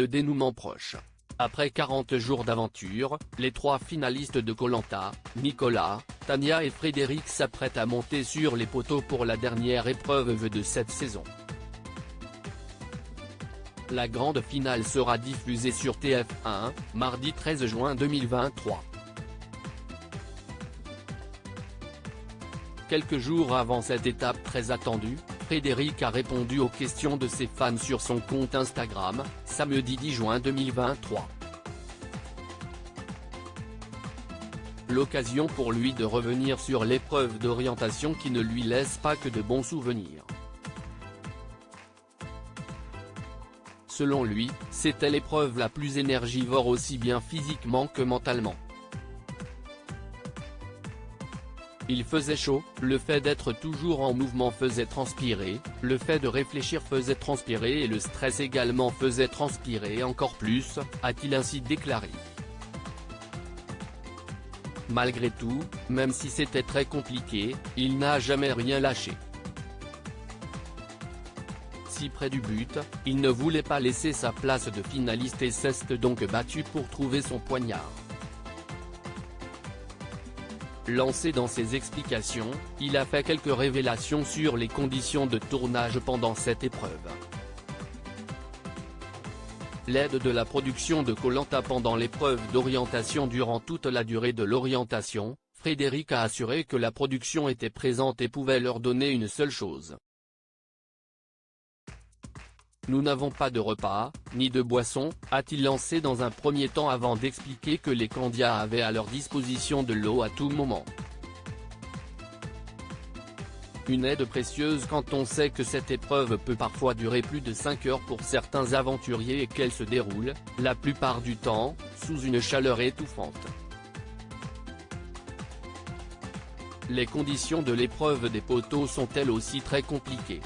le dénouement proche. Après 40 jours d'aventure, les 3 finalistes de Koh Lanta, Nicolas, Tania et Frédéric s'apprêtent à monter sur les poteaux pour la dernière épreuve de cette saison. La grande finale sera diffusée sur TF1, mardi 13 juin 2023. Quelques jours avant cette étape très attendue, Frédéric a répondu aux questions de ses fans sur son compte Instagram, samedi 10 juin 2023. L'occasion pour lui de revenir sur l'épreuve d'orientation qui ne lui laisse pas que de bons souvenirs. Selon lui, c'était l'épreuve la plus énergivore aussi bien physiquement que mentalement. Il faisait chaud, le fait d'être toujours en mouvement faisait transpirer, le fait de réfléchir faisait transpirer et le stress également faisait transpirer encore plus, a-t-il ainsi déclaré. Malgré tout, même si c'était très compliqué, il n'a jamais rien lâché. Si près du but, il ne voulait pas laisser sa place de finaliste et s'est donc battu pour trouver son poignard. Lancé dans ses explications, il a fait quelques révélations sur les conditions de tournage pendant cette épreuve. L'aide de la production de Koh Lanta pendant l'épreuve d'orientation durant toute la durée de l'orientation, Frédéric a assuré que la production était présente et pouvait leur donner une seule chose. Nous n'avons pas de repas, ni de boissons, a-t-il lancé dans un premier temps avant d'expliquer que les candidats avaient à leur disposition de l'eau à tout moment. Une aide précieuse quand on sait que cette épreuve peut parfois durer plus de 5 heures pour certains aventuriers et qu'elle se déroule, la plupart du temps, sous une chaleur étouffante. Les conditions de l'épreuve des poteaux sont elles aussi très compliquées.